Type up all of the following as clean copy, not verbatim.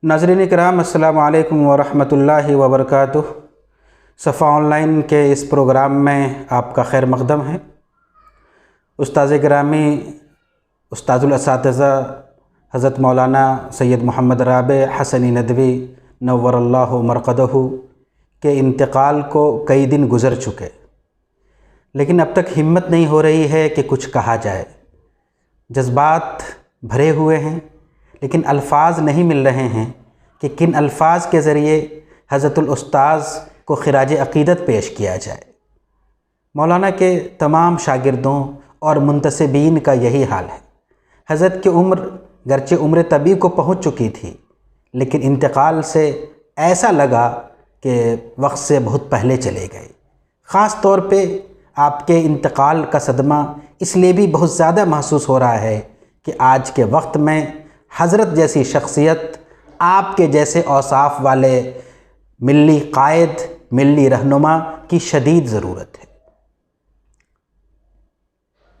ناظرین کرام، السلام علیکم ورحمۃ اللہ وبرکاتہ۔ صفا آن لائن کے اس پروگرام میں آپ کا خیر مقدم ہے۔ استاذ گرامی، استاذ الاساتذہ حضرت مولانا سید محمد رابع حسنی ندوی نور اللہ مرقدہ کے انتقال کو کئی دن گزر چکے، لیکن اب تک ہمت نہیں ہو رہی ہے کہ کچھ کہا جائے۔ جذبات بھرے ہوئے ہیں، لیکن الفاظ نہیں مل رہے ہیں کہ کن الفاظ کے ذریعے حضرت الاستاذ کو خراج عقیدت پیش کیا جائے۔ مولانا کے تمام شاگردوں اور منتسبین کا یہی حال ہے۔ حضرت کی عمر گرچہ عمر طبی کو پہنچ چکی تھی، لیکن انتقال سے ایسا لگا کہ وقت سے بہت پہلے چلے گئے۔ خاص طور پہ آپ کے انتقال کا صدمہ اس لیے بھی بہت زیادہ محسوس ہو رہا ہے کہ آج کے وقت میں حضرت جیسی شخصیت، آپ کے جیسے اوصاف والے ملی قائد، ملی رہنما کی شدید ضرورت ہے۔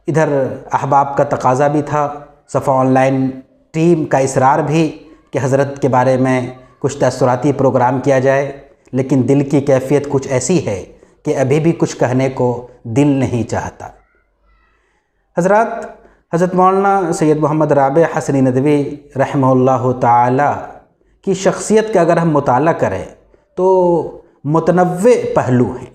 ادھر احباب کا تقاضا بھی تھا، صفا آن لائن ٹیم کا اصرار بھی کہ حضرت کے بارے میں کچھ تاثراتی پروگرام کیا جائے، لیکن دل کی کیفیت کچھ ایسی ہے کہ ابھی بھی کچھ کہنے کو دل نہیں چاہتا۔ حضرات، حضرت مولانا سید محمد رابع حسنی ندوی رحمہ اللہ تعالی کی شخصیت کا اگر ہم مطالعہ کریں تو متنوع پہلو ہیں۔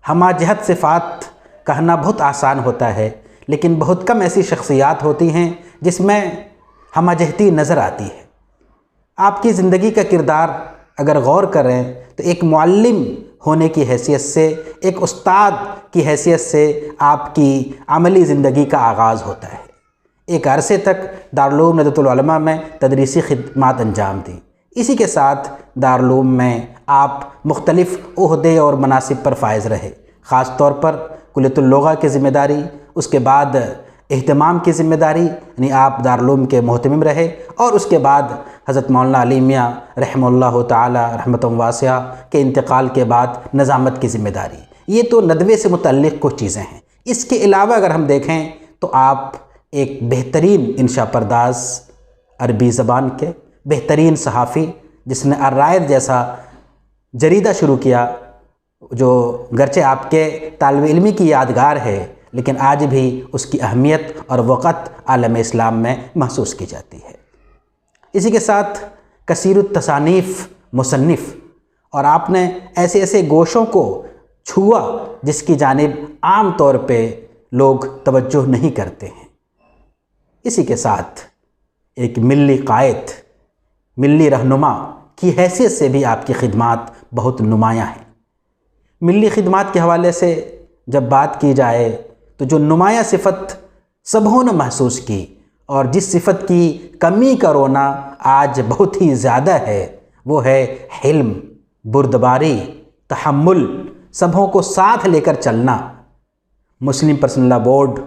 ہمہ جہت صفات کہنا بہت آسان ہوتا ہے، لیکن بہت کم ایسی شخصیات ہوتی ہیں جس میں ہمہ جہتی نظر آتی ہے۔ آپ کی زندگی کا کردار اگر غور کریں تو ایک معلم ہونے کی حیثیت سے، ایک استاد کی حیثیت سے آپ کی عملی زندگی کا آغاز ہوتا ہے۔ ایک عرصے تک دارالعلوم ندوۃ العلماء میں تدریسی خدمات انجام دیں۔ اسی کے ساتھ دارالعلوم میں آپ مختلف عہدے اور مناصب پر فائز رہے، خاص طور پر کلیۃ اللغہ کی ذمہ داری، اس کے بعد اہتمام کی ذمہ داری، یعنی آپ دارالعلوم کے محتمم رہے، اور اس کے بعد حضرت مولانا علی میاں رحمہ اللہ تعالی رحمۃ واسعہ کے انتقال کے بعد نظامت کی ذمہ داری۔ یہ تو ندوے سے متعلق کچھ چیزیں ہیں۔ اس کے علاوہ اگر ہم دیکھیں تو آپ ایک بہترین انشاء پرداز، عربی زبان کے بہترین صحافی، جس نے الرائد جیسا جریدہ شروع کیا، جو گرچہ آپ کے طالب علمی کی یادگار ہے، لیکن آج بھی اس کی اہمیت اور وقت عالم اسلام میں محسوس کی جاتی ہے۔ اسی کے ساتھ کثیر التصانیف مصنف، اور آپ نے ایسے ایسے گوشوں کو چھوا جس کی جانب عام طور پہ لوگ توجہ نہیں کرتے ہیں۔ اسی کے ساتھ ایک ملی قائد، ملی رہنما کی حیثیت سے بھی آپ کی خدمات بہت نمایاں ہیں۔ ملی خدمات کے حوالے سے جب بات کی جائے تو جو نمایاں صفت سبھوں نے محسوس کی، اور جس صفت کی کمی کا رونا آج بہت ہی زیادہ ہے، وہ ہے حلم، بردباری، تحمل، سبھوں کو ساتھ لے کر چلنا۔ مسلم پرسنل لا بورڈ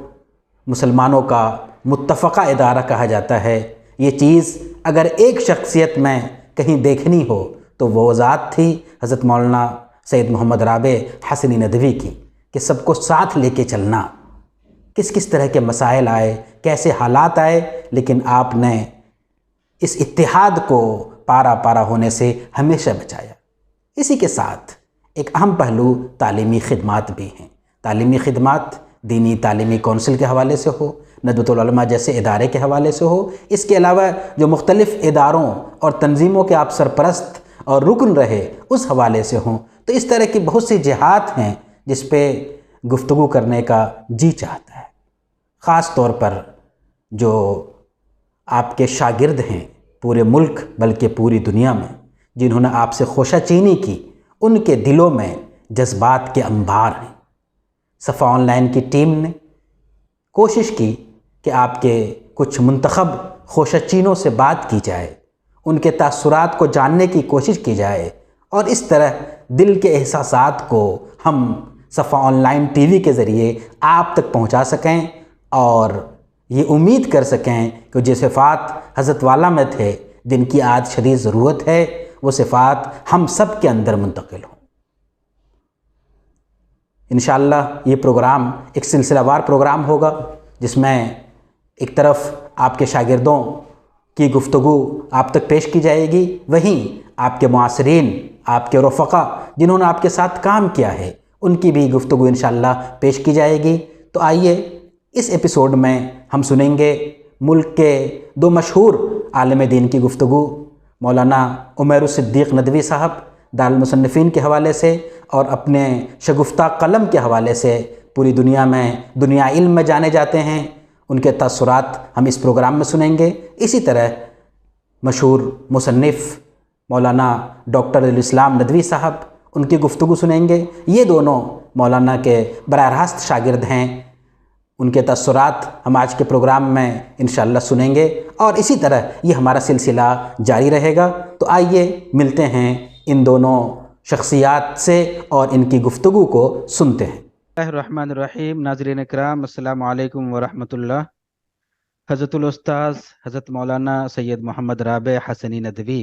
مسلمانوں کا متفقہ ادارہ کہا جاتا ہے۔ یہ چیز اگر ایک شخصیت میں کہیں دیکھنی ہو تو وہ ذات تھی حضرت مولانا سید محمد رابع حسنی ندوی کی، کہ سب کو ساتھ لے کے چلنا۔ کس کس طرح کے مسائل آئے، کیسے حالات آئے، لیکن آپ نے اس اتحاد کو پارا پارا ہونے سے ہمیشہ بچایا۔ اسی کے ساتھ ایک اہم پہلو تعلیمی خدمات بھی ہیں۔ تعلیمی خدمات دینی تعلیمی کونسل کے حوالے سے ہو، ندوۃ العلماء جیسے ادارے کے حوالے سے ہو، اس کے علاوہ جو مختلف اداروں اور تنظیموں کے آپ سرپرست اور رکن رہے اس حوالے سے ہوں، تو اس طرح کی بہت سی جہات ہیں جس پہ گفتگو کرنے کا جی چاہتا ہے۔ خاص طور پر جو آپ کے شاگرد ہیں پورے ملک بلکہ پوری دنیا میں، جنہوں نے آپ سے خوشہ چینی کی، ان کے دلوں میں جذبات کے انبار ہیں۔ صفا آن لائن کی ٹیم نے کوشش کی کہ آپ کے کچھ منتخب خوشہ چینوں سے بات کی جائے، ان کے تاثرات کو جاننے کی کوشش کی جائے، اور اس طرح دل کے احساسات کو ہم صفا آن لائن ٹی وی کے ذریعے آپ تک پہنچا سکیں، اور یہ امید کر سکیں کہ جو صفات حضرت والا میں تھے، جن کی آج شدید ضرورت ہے، وہ صفات ہم سب کے اندر منتقل ہوں۔ انشاءاللہ یہ پروگرام ایک سلسلہ وار پروگرام ہوگا، جس میں ایک طرف آپ کے شاگردوں کی گفتگو آپ تک پیش کی جائے گی، وہیں آپ کے معاصرین، آپ کے رفقا جنہوں نے آپ کے ساتھ کام کیا ہے ان کی بھی گفتگو انشاءاللہ پیش کی جائے گی۔ تو آئیے اس ایپیسوڈ میں ہم سنیں گے ملک کے دو مشہور عالم دین کی گفتگو، مولانا عمیر الصدیق ندوی صاحب دارالمصنفین کے حوالے سے اور اپنے شگفتہ قلم کے حوالے سے پوری دنیا میں دنیا علم میں جانے جاتے ہیں۔ ان کے تاثرات ہم اس پروگرام میں سنیں گے۔ اسی طرح مشہور مصنف مولانا ڈاکٹر الاسلام ندوی صاحب، ان کی گفتگو سنیں گے۔ یہ دونوں مولانا کے براہ راست شاگرد ہیں، ان کے تاثرات ہم آج کے پروگرام میں انشاءاللہ سنیں گے، اور اسی طرح یہ ہمارا سلسلہ جاری رہے گا۔ تو آئیے ملتے ہیں ان دونوں شخصیات سے اور ان کی گفتگو کو سنتے ہیں۔ بسم اللہ الرحمن الرحیم۔ ناظرین اکرام، السلام علیکم ورحمۃ اللہ۔ حضرت الاستاذ حضرت مولانا سید محمد رابع حسنی ندوی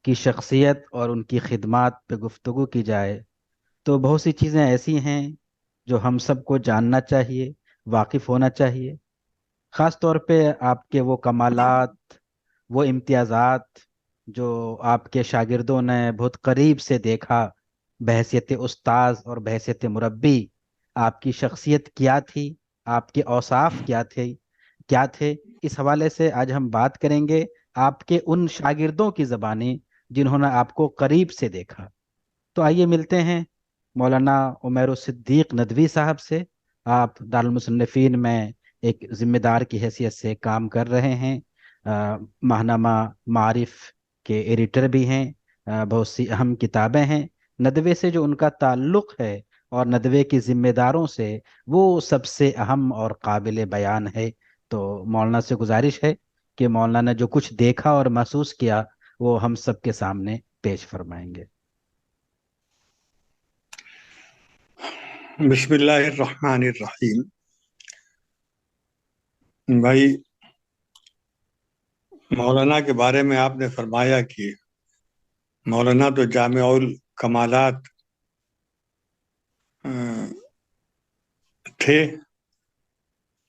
کی شخصیت اور ان کی خدمات پہ گفتگو کی جائے تو بہت سی چیزیں ایسی ہیں جو ہم سب کو جاننا چاہیے، واقف ہونا چاہیے، خاص طور پہ آپ کے وہ کمالات، وہ امتیازات جو آپ کے شاگردوں نے بہت قریب سے دیکھا بحیثیت استاذ اور بحیثیت مربی۔ آپ کی شخصیت کیا تھی، آپ کے اوصاف کیا تھے، اس حوالے سے آج ہم بات کریں گے آپ کے ان شاگردوں کی زبانی جنہوں نے آپ کو قریب سے دیکھا۔ تو آئیے ملتے ہیں مولانا عمیر الصدیق ندوی صاحب سے۔ آپ دارالمصنفین میں ایک ذمہ دار کی حیثیت سے کام کر رہے ہیں، ماہنامہ معارف کے ایڈیٹر بھی ہیں، بہت سی اہم کتابیں ہیں۔ ندوے سے جو ان کا تعلق ہے اور ندوے کی ذمہ داروں سے، وہ سب سے اہم اور قابل بیان ہے۔ تو مولانا سے گزارش ہے کہ مولانا نے جو کچھ دیکھا اور محسوس کیا وہ ہم سب کے سامنے پیش فرمائیں گے۔ بسم اللہ الرحمن الرحیم۔ بھائی، مولانا کے بارے میں آپ نے فرمایا کہ مولانا تو جامع الکمالات تھے،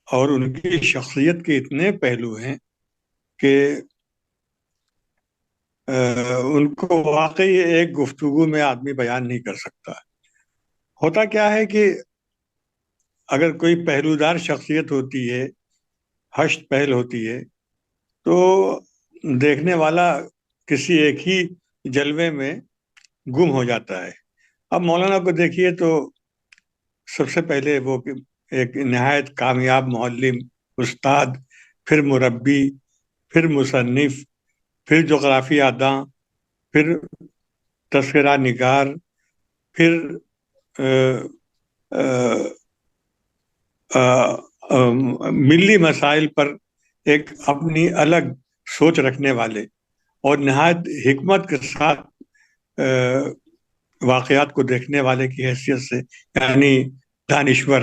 اور ان کی شخصیت کے اتنے پہلو ہیں کہ ان کو واقعی ایک گفتگو میں آدمی بیان نہیں کر سکتا۔ ہوتا کیا ہے کہ اگر کوئی پہلودار شخصیت ہوتی ہے، ہشت پہل ہوتی ہے، تو دیکھنے والا کسی ایک ہی جلوے میں گم ہو جاتا ہے۔ اب مولانا کو دیکھیے تو سب سے پہلے وہ ایک نہایت کامیاب معلم، استاد، پھر مربی، پھر مصنف، پھر جغرافیہ داں، پھر تذکرہ نگار، پھر ملی مسائل پر ایک اپنی الگ سوچ رکھنے والے اور نہایت حکمت کے ساتھ واقعات کو دیکھنے والے کی حیثیت سے، یعنی دانشور،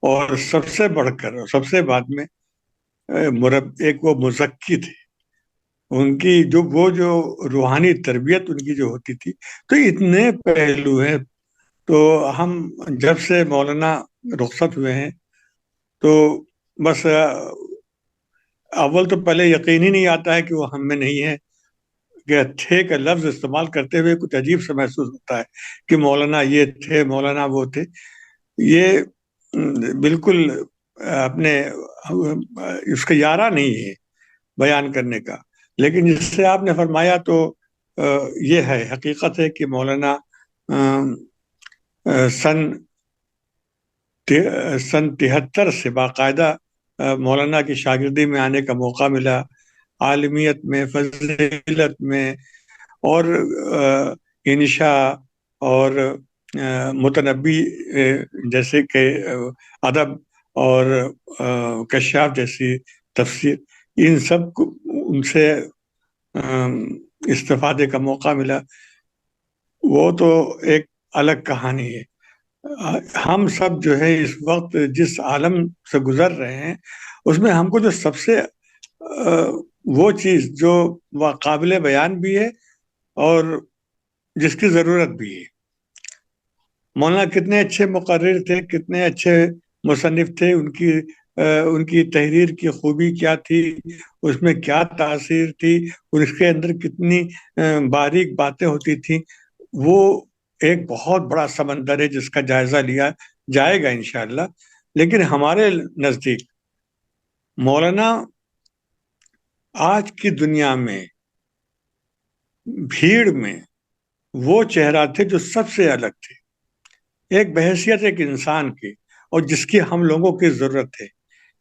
اور سب سے بڑھ کر سب سے بعد میں ایک وہ مزکی تھے۔ ان کی جو روحانی تربیت ان کی جو ہوتی تھی، تو اتنے پہلو ہیں۔ تو ہم جب سے مولانا رخصت ہوئے ہیں تو بس اول تو پہلے یقین ہی نہیں آتا ہے کہ وہ ہم میں نہیں ہے، کہ تھے کا لفظ استعمال کرتے ہوئے کچھ عجیب سا محسوس ہوتا ہے کہ مولانا یہ تھے، مولانا وہ تھے۔ یہ بالکل اپنے اس کا یارہ نہیں ہے بیان کرنے کا، لیکن جس سے آپ نے فرمایا تو یہ ہے، حقیقت ہے کہ مولانا سن 73 سے باقاعدہ مولانا کی شاگردی میں آنے کا موقع ملا، عالمیت میں، فضیلت میں، اور انشاء اور متنبی جیسے کہ ادب اور کشاف جیسی تفسیر، ان سب کو ان سے استفادے کا موقع ملا۔ وہ تو ایک الگ کہانی ہے۔ ہم سب جو ہے اس وقت جس عالم سے گزر رہے ہیں، اس میں ہم کو جو سب سے وہ چیز جو قابل بیان بھی ہے اور جس کی ضرورت بھی ہے، مولانا کتنے اچھے مقرر تھے، کتنے اچھے مصنف تھے، ان کی ان کی تحریر کی خوبی کیا تھی، اس میں کیا تاثیر تھی، اس کے اندر کتنی باریک باتیں ہوتی تھیں، وہ ایک بہت بڑا سمندر ہے جس کا جائزہ لیا جائے گا انشاءاللہ۔ لیکن ہمارے نزدیک مولانا آج کی دنیا میں بھیڑ میں وہ چہرہ تھے جو سب سے الگ تھے، ایک بحیثیت ایک انسان کی، اور جس کی ہم لوگوں کی ضرورت ہے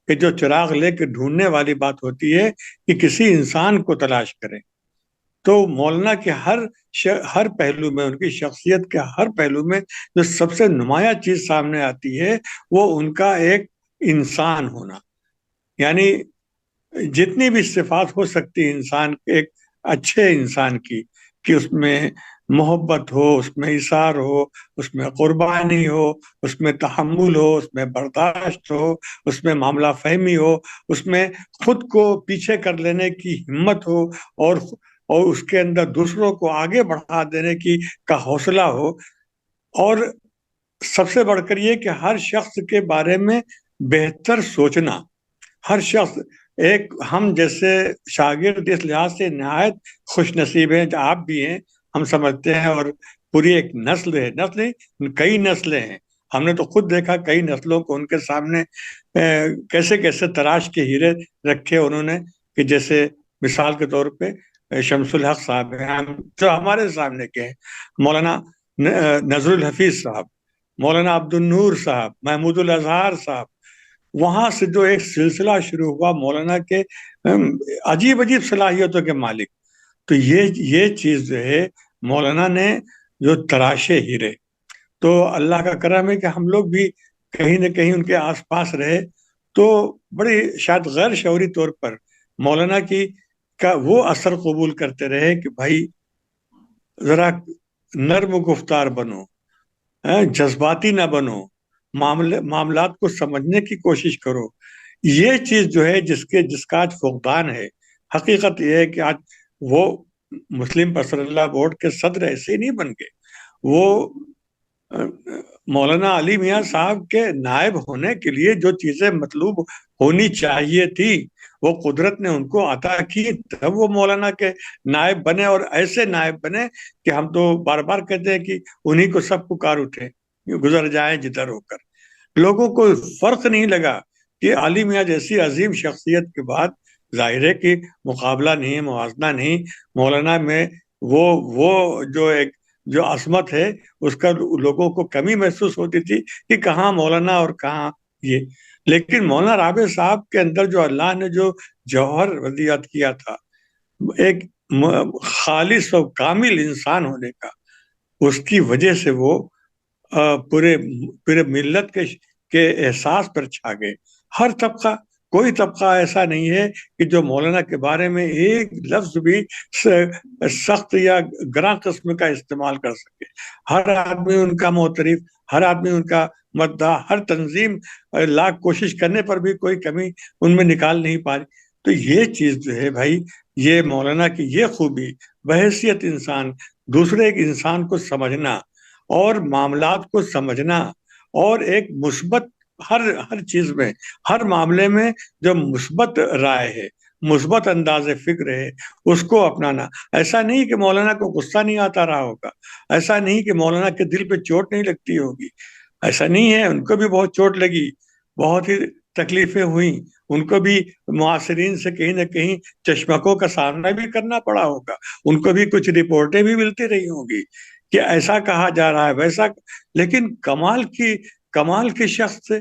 کہ جو چراغ لے کے ڈھونڈنے والی بات ہوتی ہے کہ کسی انسان کو تلاش کریں۔ تو مولانا کے ہر پہلو میں، ان کی شخصیت کے ہر پہلو میں جو سب سے نمایاں چیز سامنے آتی ہے وہ ان کا ایک انسان ہونا، یعنی جتنی بھی صفات ہو سکتی انسان، ایک اچھے انسان کی، کہ اس میں محبت ہو، اس میں اثار ہو، اس میں قربانی ہو، اس میں تحمل ہو، اس میں برداشت ہو، اس میں معاملہ فہمی ہو، اس میں خود کو پیچھے کر لینے کی ہمت ہو، اور اس کے اندر دوسروں کو آگے بڑھا دینے کا حوصلہ ہو، اور سب سے بڑھ کر یہ کہ ہر شخص کے بارے میں بہتر سوچنا۔ ہر شخص ہم جیسے شاگرد اس لحاظ سے نہایت خوش نصیب ہیں، آپ بھی ہیں، ہم سمجھتے ہیں، اور پوری ایک نسل ہے، کئی نسلیں ہیں، ہم نے تو خود دیکھا کئی نسلوں کو ان کے سامنے کیسے کیسے تراش کے ہیرے رکھے انہوں نے، کہ جیسے مثال کے طور پہ شمس الحق صاحب ہیں جو ہمارے سامنے کے ہیں، مولانا نذر الحفیظ صاحب، مولانا عبد النور صاحب، محمود الاظہار صاحب، وہاں سے جو ایک سلسلہ شروع ہوا مولانا کے عجیب عجیب صلاحیتوں کے مالک۔ تو یہ چیز جو ہے مولانا نے جو تراشے ہیرے، تو اللہ کا کرم ہے کہ ہم لوگ بھی کہیں نہ کہیں ان کے آس پاس رہے، تو بڑی شاید غیر شعوری طور پر مولانا کا وہ اثر قبول کرتے رہے کہ بھائی ذرا نرم گفتار بنو، جذباتی نہ بنو، معاملات کو سمجھنے کی کوشش کرو۔ یہ چیز جو ہے جس کا آج فقدان ہے، حقیقت یہ ہے کہ آج وہ مسلم پرسنل اللہ بورڈ کے صدر ایسے ہی نہیں بن گئے، وہ مولانا علی میاں صاحب کے نائب ہونے کے لیے جو چیزیں مطلوب ہونی چاہیے تھی وہ قدرت نے ان کو عطا کی، تب وہ مولانا کے نائب بنے، اور ایسے نائب بنے کہ ہم تو بار بار کہتے ہیں کہ انہی کو سب پکار اٹھے، گزر جائیں جدھر ہو کر۔ لوگوں کو فرق نہیں لگا کہ علی میاں جیسی عظیم شخصیت کے بعد ظاہر ہے کہ مقابلہ نہیں، موازنہ نہیں، مولانا میں وہ جو عظمت ہے اس کا لوگوں کو کمی محسوس ہوتی تھی کہ کہاں مولانا اور کہاں یہ۔ لیکن مولانا رابع صاحب کے اندر جو اللہ نے جو جوہر ودیعت کیا تھا، ایک خالص و کامل انسان ہونے کا، اس کی وجہ سے وہ پورے ملت کے احساس پر چھا گئے۔ ہر طبقہ، کوئی طبقہ ایسا نہیں ہے کہ جو مولانا کے بارے میں ایک لفظ بھی سخت یا گراں قسم کا استعمال کر سکے۔ ہر آدمی ان کا معترف، ہر آدمی ان کا مداح، ہر تنظیم لاکھ کوشش کرنے پر بھی کوئی کمی ان میں نکال نہیں پا رہی۔ تو یہ چیز جو ہے بھائی، یہ مولانا کی یہ خوبی، بحیثیت انسان، دوسرے ایک انسان کو سمجھنا اور معاملات کو سمجھنا، اور ایک مثبت ہر چیز میں، ہر معاملے میں جو مثبت رائے ہے، مثبت انداز فکر ہے، اس کو اپنانا۔ ایسا نہیں کہ مولانا کو غصہ نہیں آتا رہا ہوگا، ایسا نہیں کہ مولانا کے دل پہ چوٹ نہیں لگتی ہوگی، ایسا نہیں ہے، ان کو بھی بہت چوٹ لگی، بہت ہی تکلیفیں ہوئیں، ان کو بھی معاصرین سے کہیں نہ کہیں چشمکوں کا سامنا بھی کرنا پڑا ہوگا، ان کو بھی کچھ رپورٹیں بھی ملتی رہی ہوں گی کہ ایسا کہا جا رہا ہے ویسا، لیکن کمال کی شخص سے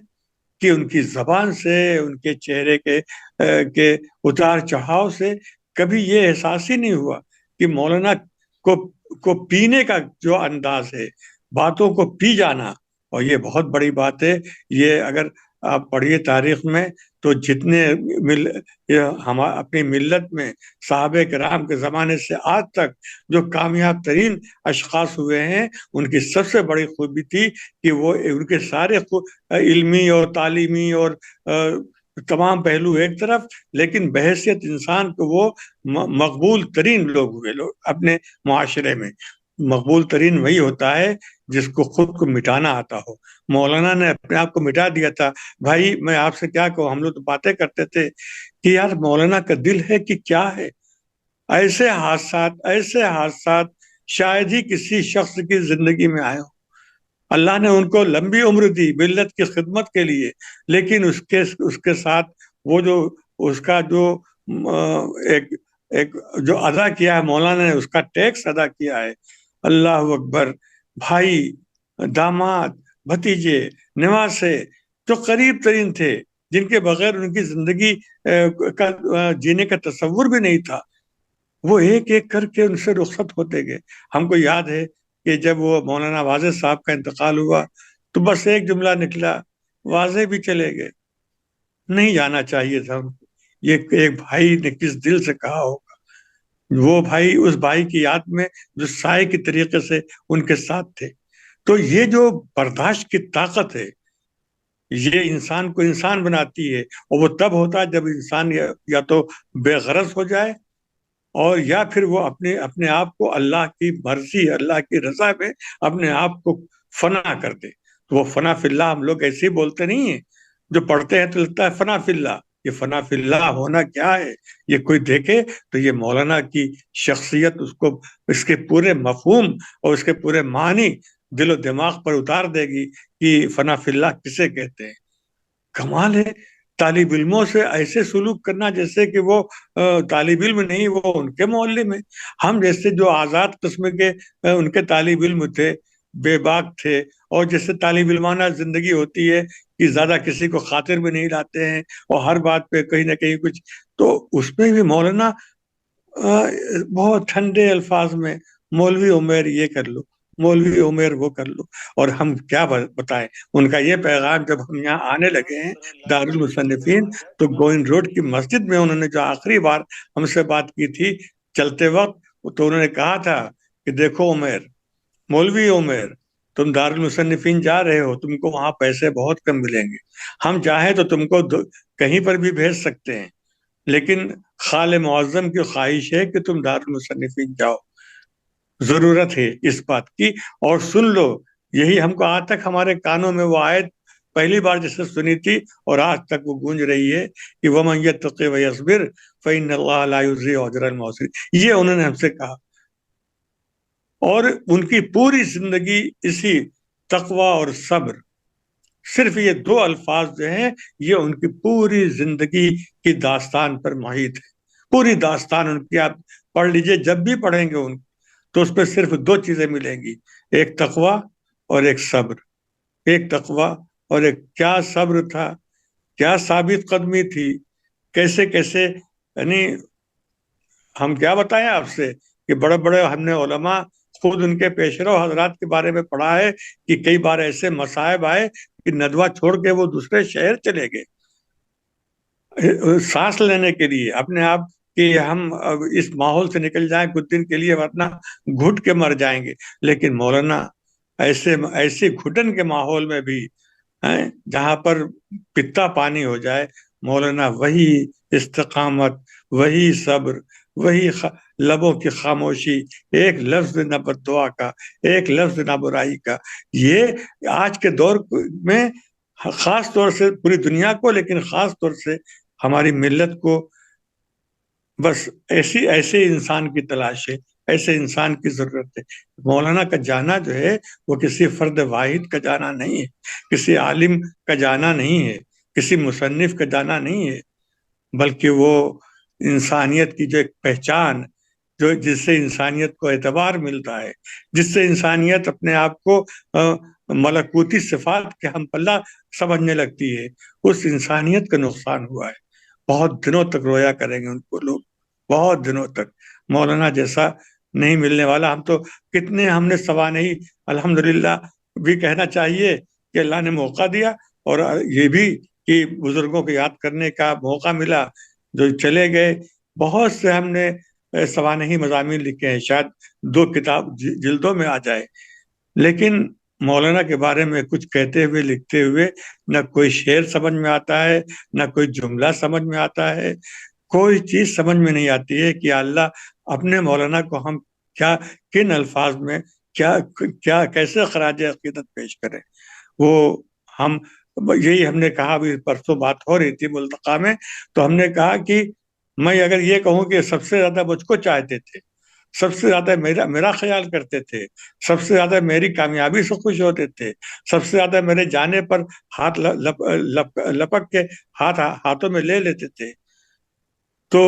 کہ ان کی زبان سے، ان کے چہرے کے اتار چڑھاؤ سے کبھی یہ احساس ہی نہیں ہوا کہ مولانا کو پینے کا جو انداز ہے، باتوں کو پی جانا، اور یہ بہت بڑی بات ہے۔ یہ اگر آپ پڑھیے تاریخ میں تو جتنے ہم اپنی ملت میں صحابہ کرام کے زمانے سے آج تک جو کامیاب ترین اشخاص ہوئے ہیں، ان کی سب سے بڑی خوبی تھی کہ وہ ان کے سارے علمی اور تعلیمی اور تمام پہلو ایک طرف، لیکن بحیثیت انسان کو وہ مقبول ترین لوگ ہوئے اپنے معاشرے میں۔ مقبول ترین وہی ہوتا ہے جس کو خود کو مٹانا آتا ہو۔ مولانا نے اپنے آپ کو مٹا دیا تھا۔ بھائی میں آپ سے کیا کہوں، ہم لوگ تو باتیں کرتے تھے کہ یار مولانا کا دل ہے کہ کیا ہے۔ ایسے حادثات شاید ہی کسی شخص کی زندگی میں آئے ہوں۔ اللہ نے ان کو لمبی عمر دی ملت کی خدمت کے لیے، لیکن اس کے ساتھ وہ جو اس کا جو ایک جو ادا کیا ہے مولانا نے، اس کا ٹیکس ادا کیا ہے۔ اللہ اکبر۔ بھائی، داماد، بھتیجے، نواسے جو قریب ترین تھے، جن کے بغیر ان کی زندگی کا جینے کا تصور بھی نہیں تھا، وہ ایک ایک کر کے ان سے رخصت ہوتے گئے۔ ہم کو یاد ہے کہ جب وہ مولانا واضح صاحب کا انتقال ہوا تو بس ایک جملہ نکلا، واضح بھی چلے گئے، نہیں جانا چاہیے تھا ان کو۔ یہ ایک بھائی نے کس دل سے کہا ہوگا، وہ بھائی اس بھائی کی یاد میں جو سائے کی طریقے سے ان کے ساتھ تھے۔ تو یہ جو برداشت کی طاقت ہے، یہ انسان کو انسان بناتی ہے، اور وہ تب ہوتا ہے جب انسان یا تو بے غرض ہو جائے، اور یا پھر وہ اپنے آپ کو اللہ کی مرضی، اللہ کی رضا میں اپنے آپ کو فنا کر دے۔ تو وہ فنا فی اللہ ہم لوگ ایسے ہی بولتے نہیں ہیں، جو پڑھتے ہیں تو لگتا ہے فنا فی اللہ۔ یہ فنا فی اللہ ہونا کیا ہے، یہ کوئی دیکھے تو یہ مولانا کی شخصیت اس کے پورے مفہوم اور اس کے پورے معنی دل و دماغ پر اتار دے گی کہ فنا فی اللہ کسے کہتے ہیں۔ کمال ہے طالب علموں سے ایسے سلوک کرنا جیسے کہ وہ طالب علم نہیں، وہ ان کے معلم ہیں۔ ہم جیسے جو آزاد قسم کے ان کے طالب علم تھے، بے باک تھے، اور جیسے طالب علمانہ زندگی ہوتی ہے کہ زیادہ کسی کو خاطر بھی نہیں لاتے ہیں، اور ہر بات پہ کہیں نہ کہیں کچھ، تو اس میں بھی مولانا بہت ٹھنڈے الفاظ میں، مولوی عمیر یہ کر لو، مولوی عمیر وہ کر لو۔ اور ہم کیا بتائیں، ان کا یہ پیغام جب ہم یہاں آنے لگے ہیں دارالمصنفین، تو گوئن روڈ کی مسجد میں انہوں نے جو آخری بار ہم سے بات کی تھی چلتے وقت، تو انہوں نے کہا تھا کہ دیکھو عمیر، مولوی عمیر، تم دارالمصنفین جا رہے ہو، تم کو وہاں پیسے بہت کم ملیں گے، ہم چاہیں تو تم کو کہیں پر بھی بھیج سکتے ہیں، لیکن خال معظم کی خواہش ہے کہ تم دارالمصنفین جاؤ، ضرورت ہے اس بات کی۔ اور سن لو، یہی ہم کو آج تک ہمارے کانوں میں وہ آیت پہلی بار جیسے سنی تھی اور آج تک وہ گونج رہی ہے کہ وَمَن يَتَّقِ وَيَصْبِرْ فَإِنَّ اللَّهَ لَا يُضِيعُ أَجْرَ الْمُحْسِنِينَ، یہ انہوں نے ہم سے کہا۔ اور ان کی پوری زندگی اسی تقوی اور صبر، صرف یہ دو الفاظ جو ہیں، یہ ان کی پوری زندگی کی داستان پر محیط ہے۔ پوری داستان ان کی آپ پڑھ لیجئے، جب بھی پڑھیں گے ان تو اس میں صرف دو چیزیں ملیں گی، ایک تقوی اور ایک صبر۔ ایک تقوی اور ایک کیا صبر تھا، کیا ثابت قدمی تھی، کیسے کیسے، یعنی ہم کیا بتائیں آپ سے کہ بڑے بڑے ہم نے علماء خود ان کے پیشرو حضرات کے بارے میں پڑھا ہے کہ کئی بار ایسے مصائب آئے کہ ندوہ چھوڑ کے وہ دوسرے شہر چلے گئے سانس لینے کے لیے، اپنے آپ کہ ہم اس ماحول سے نکل جائیں کچھ دن کے لیے، ورنہ گھٹ کے مر جائیں گے۔ لیکن مولانا ایسے گھٹن کے ماحول میں بھی، جہاں پر پتا پانی ہو جائے، مولانا وہی استقامت، وہی صبر، وہی لبوں کی خاموشی، ایک لفظ نہ بد دعا کا، ایک لفظ نہ برائی کا۔ یہ آج کے دور میں خاص طور سے پوری دنیا کو، لیکن خاص طور سے ہماری ملت کو بس ایسے انسان کی تلاش ہے، ایسے انسان کی ضرورت ہے۔ مولانا کا جانا جو ہے وہ کسی فرد واحد کا جانا نہیں ہے، کسی عالم کا جانا نہیں ہے، کسی مصنف کا جانا نہیں ہے، بلکہ وہ انسانیت کی جو ایک پہچان، جس سے انسانیت کو اعتبار ملتا ہے، جس سے انسانیت اپنے آپ کو ملکوتی صفات کے ہم پلہ سمجھنے لگتی ہے، اس انسانیت کا نقصان ہوا ہے۔ بہت دنوں تک رویا کریں گے ان کو لوگ، بہت دنوں تک۔ مولانا جیسا نہیں ملنے والا۔ ہم تو کتنے ہم نے سوانحی الحمدللہ بھی کہنا چاہیے کہ اللہ نے موقع دیا، اور یہ بھی کہ بزرگوں کو یاد کرنے کا موقع ملا جو چلے گئے۔ بہت سے ہم نے سوانحی مضامین لکھے ہیں، شاید 2 کتاب جلدوں میں آ جائے، لیکن مولانا کے بارے میں کچھ کہتے ہوئے لکھتے ہوئے نہ کوئی شعر سمجھ میں آتا ہے، نہ کوئی جملہ سمجھ میں آتا ہے، کوئی چیز سمجھ میں نہیں آتی ہے کہ اللہ اپنے مولانا کو ہم کیا کن الفاظ میں کیا کیا کیسے خراج عقیدت پیش کریں. وہ ہم یہی ہم نے کہا، ابھی پرسوں بات ہو رہی تھی ملتقا میں، تو ہم نے کہا کہ میں اگر یہ کہوں کہ سب سے زیادہ مجھ کو چاہتے تھے، سب سے زیادہ میرا خیال کرتے تھے، سب سے زیادہ میری کامیابی سے خوش ہوتے تھے، سب سے زیادہ میرے جانے پر ہاتھ لپک کے ہاتھوں میں لے لیتے تھے، تو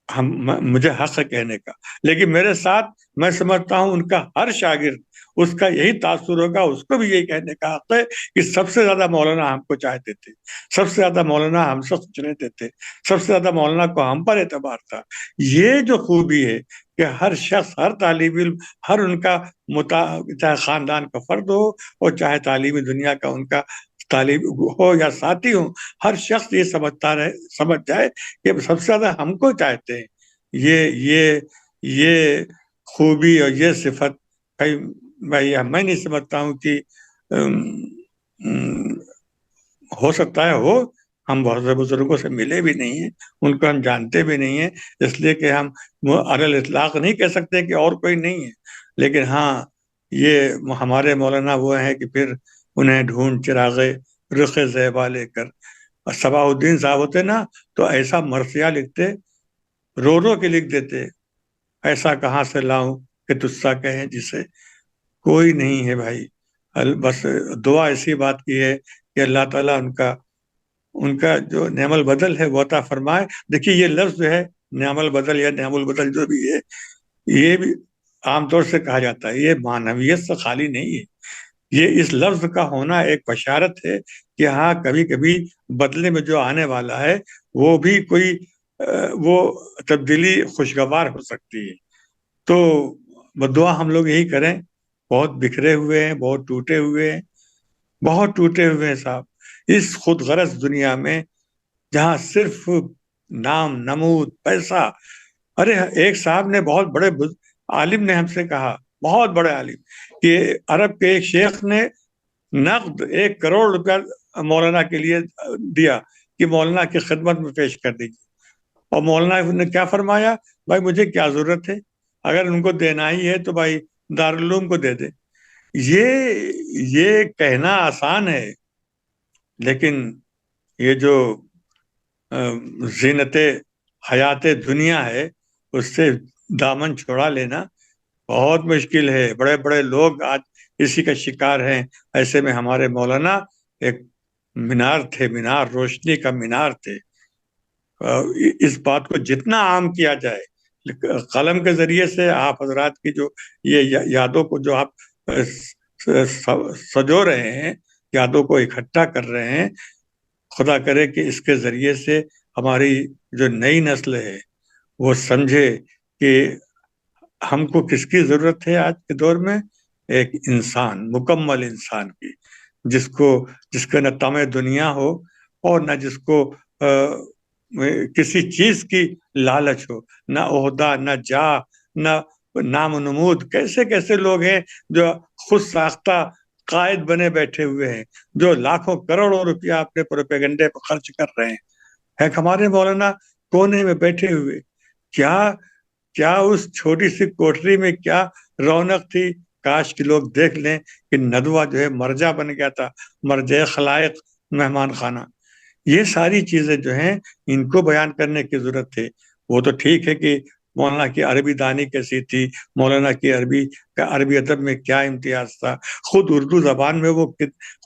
مجھے حق ہے کہنے کا. لیکن میرے ساتھ میں سمجھتا ہوں ان کا ہر شاگرد اس کا یہی تاثر ہوگا، اس کو بھی یہی کہنے کا حق ہے کہ سب سے زیادہ مولانا ہم کو چاہتے تھے، سب سے زیادہ مولانا ہم سے خوش رہتے تھے، سب سے زیادہ مولانا کو ہم پر اعتبار تھا. یہ جو خوبی ہے کہ ہر شخص، ہر طالب علم، ہر ان کا چاہے خاندان کا فرد ہو اور چاہے تعلیمی دنیا کا ان کا طالب ہو یا ساتھی ہو، ہر شخص یہ سمجھ جائے کہ سب سے زیادہ ہم کو چاہتے ہیں. یہ خوبی اور یہ صفت میں نہیں سمجھتا ہوں کہ ہو سکتا ہے ہو. ہم بہت سے بزرگوں سے ملے بھی نہیں ہیں، ان کو ہم جانتے بھی نہیں ہیں، اس لیے کہ ہم علی الاطلاق نہیں کہہ سکتے کہ اور کوئی نہیں ہے. لیکن ہاں، یہ ہمارے مولانا وہ ہیں کہ پھر انہیں ڈھونڈ چراغے رخ زیبا لے کر. صباح الدین صاحب ہوتے نا تو ایسا مرثیہ لکھتے، رو رو کے لکھ دیتے، ایسا کہاں سے لاؤں کہ تجھ کہیں جسے کوئی نہیں ہے بھائی. بس دعا ایسی بات کی ہے کہ اللہ تعالیٰ ان کا جو نعم البدل ہے وہ عطا فرمائے. دیکھیے یہ لفظ جو ہے نعم البدل یا نعم البدل جو بھی ہے، یہ بھی عام طور سے کہا جاتا ہے، یہ معنویت سے خالی نہیں ہے. یہ اس لفظ کا ہونا ایک بشارت ہے کہ ہاں کبھی کبھی بدلے میں جو آنے والا ہے وہ بھی کوئی وہ تبدیلی خوشگوار ہو سکتی ہے. تو بدعا ہم لوگ یہی کریں. بہت بکھرے ہوئے ہیں، بہت ٹوٹے ہوئے ہیں، بہت ٹوٹے ہوئے ہیں صاحب، اس خود غرض دنیا میں جہاں صرف نام نمود پیسہ. ارے ایک صاحب نے، بہت بڑے عالم نے ہم سے کہا، بہت بڑے عالم، کہ عرب کے ایک شیخ نے نقد 1 کروڑ روپیہ مولانا کے لیے دیا کہ مولانا کی خدمت میں پیش کر دیجیے. اور مولانا نے کیا فرمایا، بھائی مجھے کیا ضرورت ہے، اگر ان کو دینا ہی ہے تو بھائی دارالعلوم کو دے دے. یہ کہنا آسان ہے، لیکن یہ جو زینت حیات دنیا ہے اس سے دامن چھوڑا لینا بہت مشکل ہے. بڑے بڑے لوگ آج اسی کا شکار ہیں. ایسے میں ہمارے مولانا ایک مینار تھے، مینار، روشنی کا مینار تھے. اس بات کو جتنا عام کیا جائے قلم کے ذریعے سے، آپ حضرات کی جو یہ یادوں کو جو آپ سجو رہے ہیں، یادوں کو اکٹھا کر رہے ہیں، خدا کرے کہ اس کے ذریعے سے ہماری جو نئی نسل ہے وہ سمجھے کہ ہم کو کس کی ضرورت ہے آج کے دور میں. ایک انسان، مکمل انسان کی، جس کا نہ طمع دنیا ہو اور نہ جس کو کسی چیز کی لالچ ہو، نہ عہدہ، نہ جاہ، نہ نام و نمود. کیسے کیسے لوگ ہیں جو خود ساختہ قائد بنے بیٹھے ہوئے ہیں، جو لاکھوں کروڑوں روپیہ اپنے پروپیگنڈے پر خرچ کر رہے ہیں. ہمارے مولانا کونے میں بیٹھے ہوئے، کیا اس چھوٹی سی کوٹری میں کیا رونق تھی. کاش کہ لوگ دیکھ لیں کہ ندوہ جو ہے مرجع بن گیا تھا، مرجع خلائق، مہمان خانہ. یہ ساری چیزیں جو ہیں ان کو بیان کرنے کی ضرورت ہے. وہ تو ٹھیک ہے کہ مولانا کی عربی دانی کیسی تھی، مولانا کی عربی ادب میں کیا امتیاز تھا، خود اردو زبان میں وہ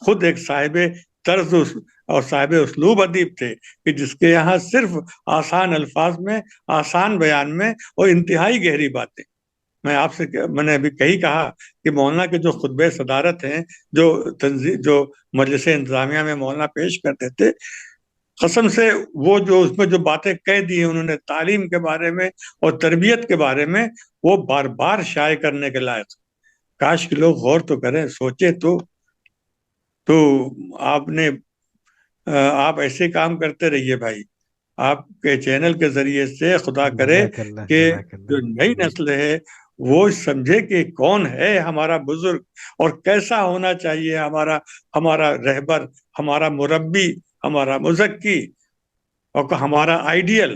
خود ایک صاحب طرز اور صاحب اسلوب ادیب تھے کہ جس کے یہاں صرف آسان الفاظ میں، آسان بیان میں اور انتہائی گہری باتیں. میں نے ابھی کہا کہ مولانا کے جو خطبہ صدارت ہیں، جو مجلس انتظامیہ میں مولانا پیش کرتے تھے، قسم سے وہ جو اس میں جو باتیں کہہ دی ہیں انہوں نے تعلیم کے بارے میں اور تربیت کے بارے میں، وہ بار بار شائع کرنے کے لائق. کاش کہ لوگ غور تو کریں، سوچے تو آپ ایسے کام کرتے رہیے بھائی. آپ کے چینل کے ذریعے سے خدا کرے کہ جو نئی نسل ہے وہ سمجھے کہ کون ہے ہمارا بزرگ اور کیسا ہونا چاہیے ہمارا رہبر، ہمارا مربی، ہمارا مزکی، اور ہمارا آئیڈیل،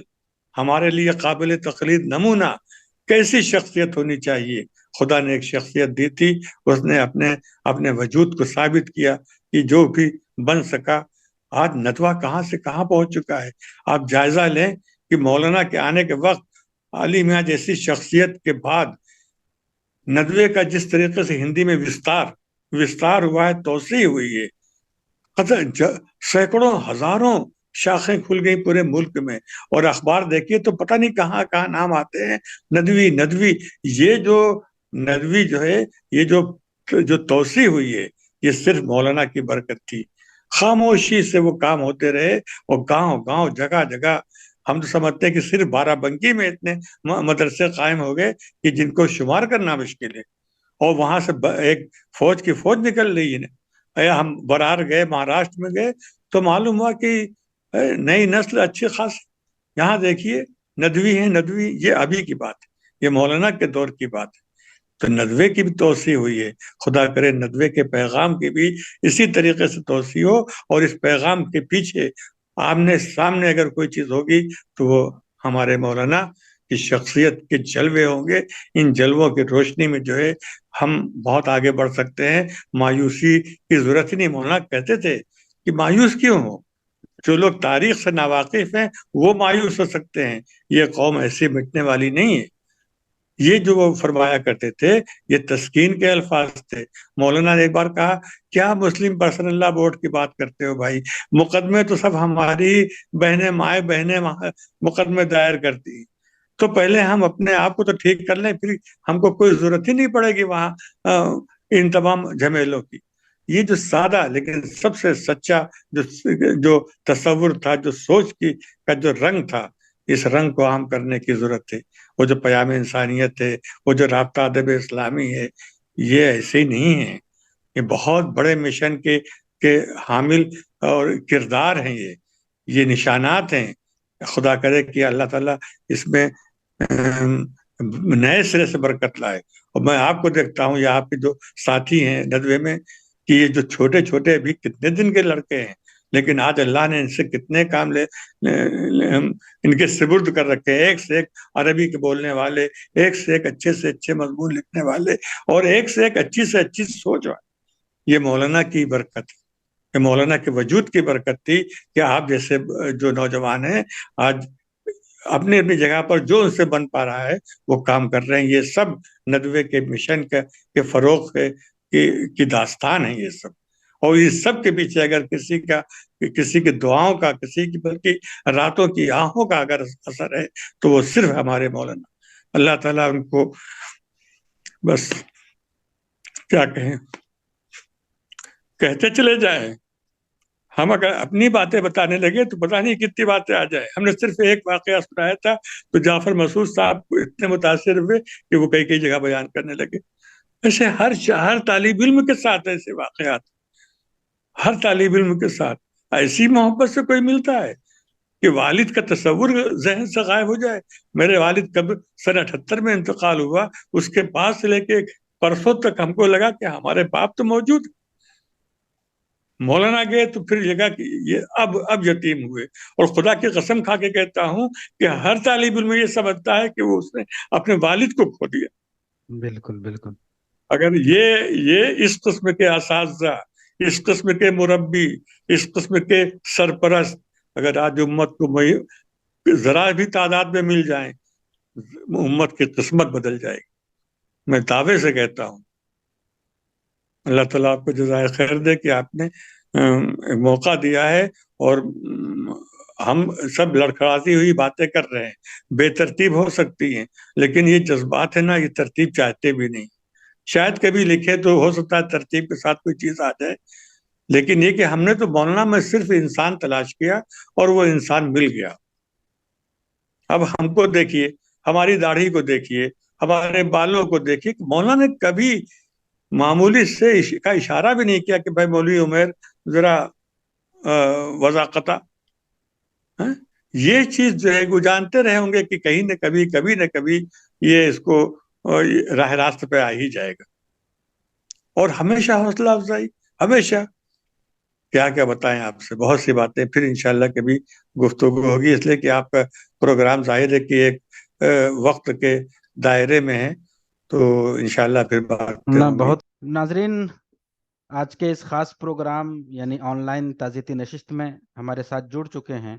ہمارے لیے قابل تقلید نمونہ. کیسی شخصیت ہونی چاہیے. خدا نے ایک شخصیت دی تھی, اس نے اپنے وجود کو ثابت کیا کہ جو بھی بن سکا. آج ندوہ کہاں سے کہاں پہنچ چکا ہے. آپ جائزہ لیں کہ مولانا کے آنے کے وقت علی میاں جیسی شخصیت کے بعد ندوے کا جس طریقے سے ہندی میں وستار ہوا ہے, توسیع ہوئی ہے, سینکڑوں ہزاروں شاخیں کھل گئی پورے ملک میں. اور اخبار دیکھیے تو پتہ نہیں کہاں کہاں نام آتے ہیں, ندوی. یہ جو ندوی جو ہے, یہ جو توسیع ہوئی ہے, یہ صرف مولانا کی برکت تھی. خاموشی سے وہ کام ہوتے رہے, اور گاؤں جگہ جگہ. ہم تو سمجھتے ہیں کہ صرف بارہ بنکی میں اتنے مدرسے قائم ہو گئے کہ جن کو شمار کرنا مشکل ہے. اور وہاں سے ایک فوج کی فوج نکل رہی ہے. ہم برار گئے, مہاراشٹر میں گئے, تو معلوم ہوا کہ نئی نسل اچھی خاص. یہاں دیکھیے ندوی ہے, ندوی. یہ ابھی کی بات ہے, یہ مولانا کے دور کی بات ہے. تو ندوے کی بھی توسیع ہوئی ہے. خدا کرے ندوے کے پیغام کی بھی اسی طریقے سے توسیع ہو, اور اس پیغام کے پیچھے آمنے سامنے اگر کوئی چیز ہوگی تو وہ ہمارے مولانا کی شخصیت کے جلوے ہوں گے. ان جلووں کی روشنی میں جو ہے ہم بہت آگے بڑھ سکتے ہیں. مایوسی کی ضرورت ہی نہیں. مولانا کہتے تھے کہ مایوس کیوں ہو, جو لوگ تاریخ سے ناواقف ہیں وہ مایوس ہو سکتے ہیں, یہ قوم ایسی مٹنے والی نہیں ہے. یہ جو وہ فرمایا کرتے تھے یہ تسکین کے الفاظ تھے. مولانا نے ایک بار کہا, کیا مسلم پرسنل لا بورڈ کی بات کرتے ہو بھائی, مقدمے تو سب ہماری بہنیں مقدمے دائر کرتی ہیں, تو پہلے ہم اپنے آپ کو تو ٹھیک کر لیں, پھر ہم کو کوئی ضرورت ہی نہیں پڑے گی وہاں ان تمام جھمیلوں کی. یہ جو سادہ لیکن سب سے سچا جو تصور تھا, جو سوچ کا جو رنگ تھا, اس رنگ کو عام کرنے کی ضرورت ہے. وہ جو پیام انسانیت ہے, وہ جو رابطہ ادب اسلامی ہے, یہ ایسے ہی نہیں ہے. یہ بہت بڑے مشن کے حامل اور کردار ہیں. یہ نشانات ہیں. خدا کرے کہ اللہ تعالیٰ اس میں نئے سرے سے برکت لائے. اور میں آپ کو دیکھتا ہوں, یا آپ کے جو ساتھی ہیں ندوے میں, کہ یہ جو چھوٹے چھوٹے ابھی کتنے دن کے لڑکے ہیں, لیکن آج اللہ نے ان سے کتنے کام ان کے سپرد کر رکھے ہیں. ایک سے ایک عربی کے بولنے والے, ایک سے ایک اچھے سے اچھے مضمون لکھنے والے, اور ایک سے ایک اچھی سے اچھی سوچ والے. یہ مولانا کی برکت ہے, یہ مولانا کے وجود کی برکت تھی کہ آپ جیسے جو نوجوان ہیں آج اپنی اپنی جگہ پر جو ان سے بن پا رہا ہے وہ کام کر رہے ہیں. یہ سب ندوے کے مشن کے فروغ کی داستان ہے یہ سب. اور اس سب کے پیچھے اگر کسی کی دعاؤں کا, کسی کی بلکہ راتوں کی آنکھوں کا اگر اثر ہے تو وہ صرف ہمارے مولانا. اللہ تعالیٰ ان کو بس کیا کہیں, کہتے چلے جائیں. ہم اگر اپنی باتیں بتانے لگے تو پتہ نہیں کتنی باتیں آ جائیں. ہم نے صرف ایک واقعہ سنایا تھا تو جعفر مسعود صاحب اتنے متاثر ہوئے کہ وہ کئی جگہ بیان کرنے لگے. ایسے ہر طالب علم کے ساتھ ایسے واقعات, ہر طالب علم کے ساتھ ایسی محبت سے کوئی ملتا ہے کہ والد کا تصور ذہن سے غائب ہو جائے. میرے والد کب سن 78 میں انتقال ہوا, اس کے بعد سے لے کے پرسوں تک ہم کو لگا کہ ہمارے باپ تو موجود. مولانا گئے تو پھر لگا کہ یہ اب یتیم ہوئے. اور خدا کی قسم کھا کے کہتا ہوں کہ ہر طالب علم یہ سمجھتا ہے کہ وہ اس نے اپنے والد کو کھو دیا. بالکل بالکل. اگر یہ اس قسم کے اساتذہ, اس قسم کے مربی, اس قسم کے سرپرست اگر آج امت کو ذرا بھی تعداد میں مل جائیں, امت کی قسمت بدل جائے گی. میں دعوے سے کہتا ہوں. اللہ تعالیٰ آپ کو جزائے خیر دے کہ آپ نے ایک موقع دیا ہے, اور ہم سب لڑکھڑاتی ہوئی باتیں کر رہے ہیں. بے ترتیب ہو سکتی ہیں, لیکن یہ جذبات ہے نا, یہ ترتیب چاہتے بھی نہیں. شاید کبھی لکھے تو ہو سکتا ہے ترتیب کے ساتھ کوئی چیز آ جائے, لیکن یہ کہ ہم نے تو مولانا میں صرف انسان تلاش کیا اور وہ انسان مل گیا. اب ہم کو دیکھیے, ہماری داڑھی کو دیکھیے, ہمارے بالوں کو دیکھیے, مولانا نے کبھی معمولی سے کا اشارہ بھی نہیں کیا کہ بھائی مولوی عمیر ذرا وضاقتہ. یہ چیز جو ہے وہ جانتے رہے ہوں گے کہ کہیں نہ کبھی یہ اس کو راہ راست پہ آ ہی جائے گا. اور ہمیشہ حوصلہ افزائی, ہمیشہ. کیا بتائیں آپ سے, بہت سی باتیں پھر انشاءاللہ کبھی گفتگو ہوگی, اس لیے کہ آپ کا پروگرام ظاہر ہے کہ ایک وقت کے دائرے میں ہیں تو انشاءاللہ پھر باتیں نہ ہوں گی. بہت ناظرین، آج کے اس خاص پروگرام یعنی آن لائن تعزیتی نشست میں ہمارے ساتھ جڑ چکے ہیں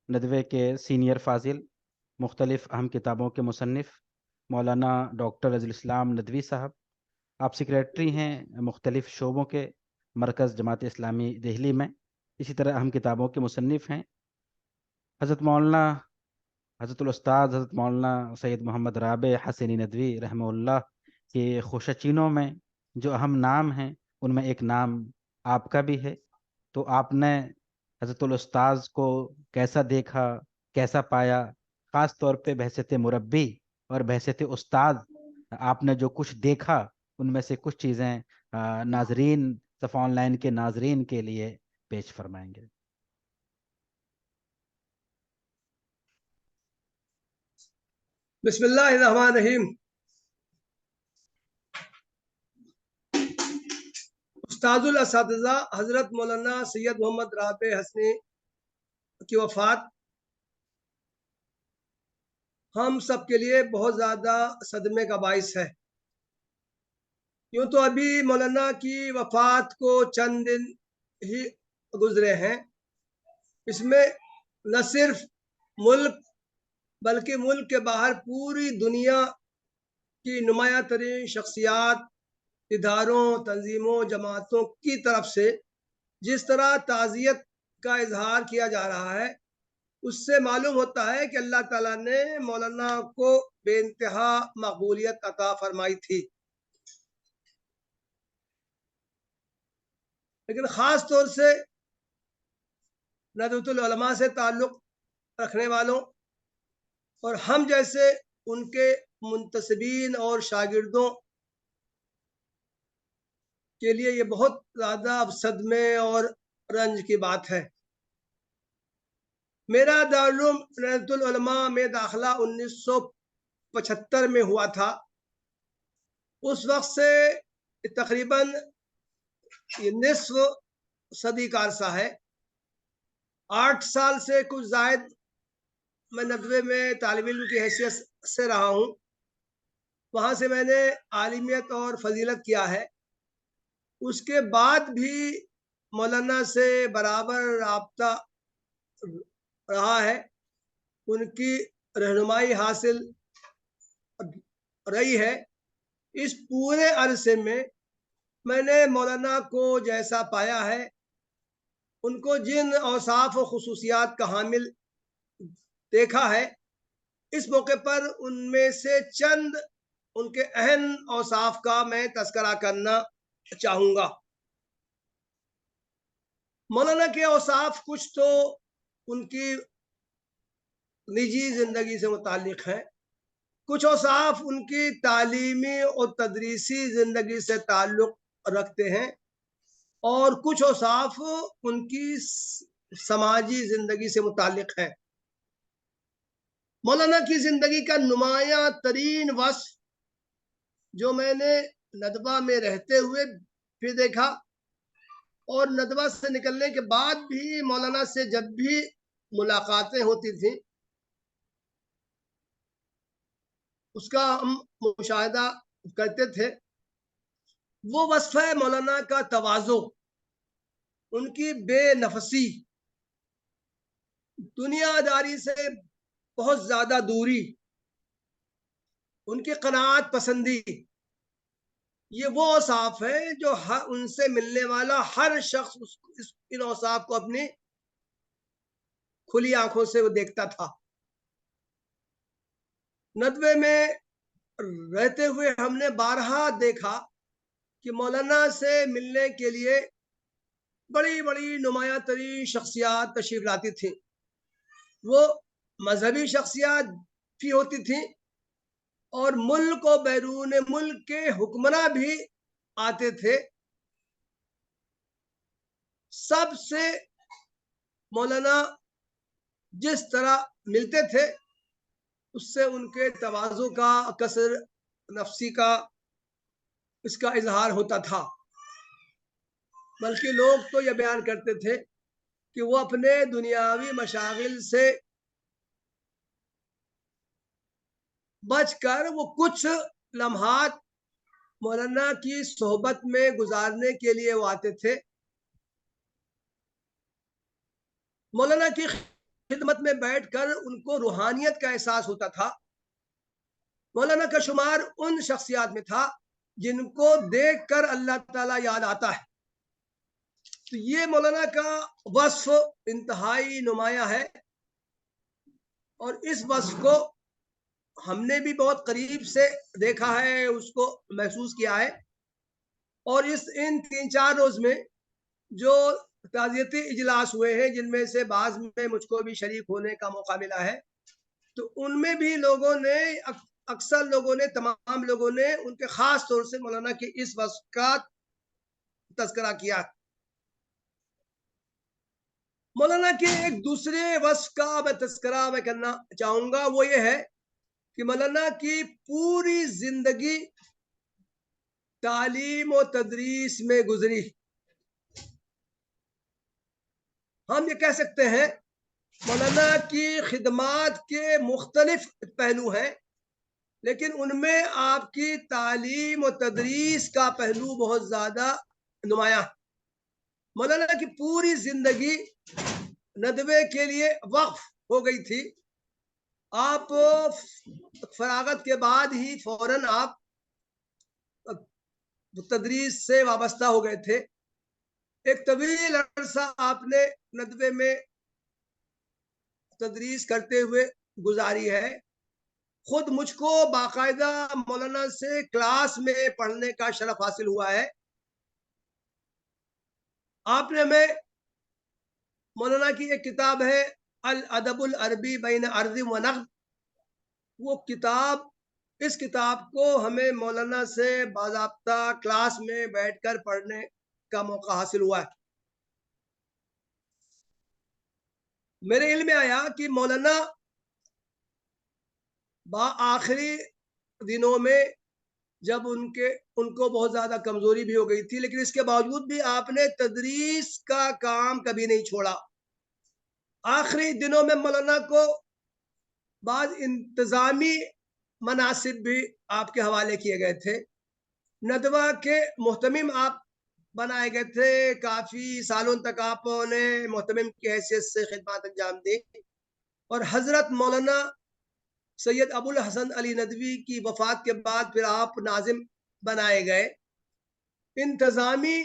ندوے کے سینئر فاضل، مختلف اہم کتابوں کے مصنف مولانا ڈاکٹر رضی الاسلام ندوی صاحب. آپ سیکریٹری ہیں مختلف شعبوں کے مرکز جماعت اسلامی دہلی میں، اسی طرح اہم کتابوں کے مصنف ہیں حضرت الاستاذ حضرت مولانا سید محمد رابع حسنی ندوی رحمہ اللہ کے خوشچینوں میں جو اہم نام ہیں ان میں ایک نام آپ کا بھی ہے. تو آپ نے حضرت الاستاذ کو کیسا دیکھا، کیسا پایا؟ خاص طور پہ بحیثیت مربی اور بحیثیت استاد آپ نے جو کچھ دیکھا ان میں سے کچھ چیزیں ناظرین صفحہ آن لائن کے ناظرین کے لیے پیش فرمائیں گے. بسم اللہ الرحمن الرحیم. استاد الاساتذہ حضرت مولانا سید محمد رابع حسنی کی وفات ہم سب کے لیے بہت زیادہ صدمے کا باعث ہے. یوں تو ابھی مولانا کی وفات کو چند دن ہی گزرے ہیں. اس میں نہ صرف ملک بلکہ ملک کے باہر پوری دنیا کی نمایاں ترین شخصیات، اداروں، تنظیموں، جماعتوں کی طرف سے جس طرح تعزیت کا اظہار کیا جا رہا ہے اس سے معلوم ہوتا ہے کہ اللہ تعالیٰ نے مولانا کو بے انتہا مقبولیت عطا فرمائی تھی. لیکن خاص طور سے ندوۃ العلماء سے تعلق رکھنے والوں اور ہم جیسے ان کے منتسبین اور شاگردوں کے لیے یہ بہت زیادہ صدمے اور رنج کی بات ہے. میرا دارالعلوم ندوۃ العلماء میں داخلہ 1975 میں ہوا تھا. اس وقت سے تقریباً نصف صدی کا عرصہ ہے. 8 سال سے کچھ زائد میں ندوے میں طالب علم کی حیثیت سے رہا ہوں. وہاں سے میں نے عالمیت اور فضیلت کیا ہے. اس کے بعد بھی مولانا سے برابر رابطہ رہا ہے. ان کی رہنمائی حاصل رہی ہے. اس پورے عرصے میں نے مولانا کو جیسا پایا ہے، ان کو جن اوصاف و خصوصیات کا حامل دیکھا ہے، اس موقع پر ان میں سے چند ان کے اہم اوصاف کا میں تذکرہ کرنا چاہوں گا. مولانا کے اوصاف کچھ تو ان کی نجی زندگی سے متعلق ہیں، کچھ اوصاف ان کی تعلیمی اور تدریسی زندگی سے تعلق رکھتے ہیں، اور کچھ اوصاف ان کی سماجی زندگی سے متعلق ہیں. مولانا کی زندگی کا نمایاں ترین وصف جو میں نے ندوہ میں رہتے ہوئے پھر دیکھا اور ندوہ سے نکلنے کے بعد بھی مولانا سے جب بھی ملاقاتیں ہوتی تھیں اس کا ہم مشاہدہ کرتے تھے، وہ وصف ہے مولانا کا تواضع، ان کی بے نفسی، دنیا داری سے بہت زیادہ دوری، ان کی قناعت پسندی. یہ وہ اوصاف ہے جو ان سے ملنے والا ہر شخص ان اوصاف کو اپنی کھلی آنکھوں سے وہ دیکھتا تھا. ندوے میں رہتے ہوئے ہم نے بارہا دیکھا کہ مولانا سے ملنے کے لیے بڑی بڑی نمایاں ترین شخصیات تشریف لاتی تھیں. وہ مذہبی شخصیات بھی ہوتی تھیں اور ملک و بیرون ملک کے حکمراں بھی آتے تھے. سب سے مولانا جس طرح ملتے تھے اس سے ان کے تواضع کا، کثر نفسی کا، اس کا اظہار ہوتا تھا. بلکہ لوگ تو یہ بیان کرتے تھے کہ وہ اپنے دنیاوی مشاغل سے بچ کر وہ کچھ لمحات مولانا کی صحبت میں گزارنے کے لیے وہ آتے تھے. مولانا کی خدمت میں بیٹھ کر ان کو روحانیت کا احساس ہوتا تھا. مولانا کا شمار ان شخصیات میں تھا جن کو دیکھ کر اللہ تعالیٰ یاد آتا ہے. تو یہ مولانا کا وصف انتہائی نمایاں ہے اور اس وصف کو ہم نے بھی بہت قریب سے دیکھا ہے, اس کو محسوس کیا ہے. اور ان 3-4 روز میں جو تعزیتی اجلاس ہوئے ہیں, جن میں سے بعض میں مجھ کو بھی شریک ہونے کا موقع ملا ہے, تو ان میں بھی لوگوں نے, اکثر لوگوں نے, تمام لوگوں نے ان کے خاص طور سے مولانا کے اس وصف کا تذکرہ کیا. مولانا کے ایک دوسرے وصف کا میں تذکرہ میں کرنا چاہوں گا, وہ یہ ہے کہ مولانا کی پوری زندگی تعلیم و تدریس میں گزری. ہم یہ کہہ سکتے ہیں مولانا کی خدمات کے مختلف پہلو ہیں, لیکن ان میں آپ کی تعلیم و تدریس کا پہلو بہت زیادہ نمایاں. مولانا کی پوری زندگی ندوے کے لیے وقف ہو گئی تھی. آپ فراغت کے بعد ہی فوراً آپ تدریس سے وابستہ ہو گئے تھے. ایک طویل عرصہ آپ نے ندوے میں تدریس کرتے ہوئے گزاری ہے. خود مجھ کو باقاعدہ مولانا سے کلاس میں پڑھنے کا شرف حاصل ہوا ہے. آپ نے ہمیں مولانا کی ایک کتاب ہے الادب العربی بین عرض و نقد, وہ کتاب, اس کتاب کو ہمیں مولانا سے باضابطہ کلاس میں بیٹھ کر پڑھنے کا موقع حاصل ہوا ہے. میرے علم میں آیا کہ مولانا آخری دنوں میں جب ان کو بہت زیادہ کمزوری بھی ہو گئی تھی, لیکن اس کے باوجود بھی آپ نے تدریس کا کام کبھی نہیں چھوڑا. آخری دنوں میں مولانا کو بعض انتظامی مناصب بھی آپ کے حوالے کیے گئے تھے. ندوہ کے محتمم آپ بنائے گئے تھے. کافی سالوں تک آپ نے محتمم کی حیثیت سے خدمات انجام دی, اور حضرت مولانا سید ابو الحسن علی ندوی کی وفات کے بعد پھر آپ ناظم بنائے گئے. انتظامی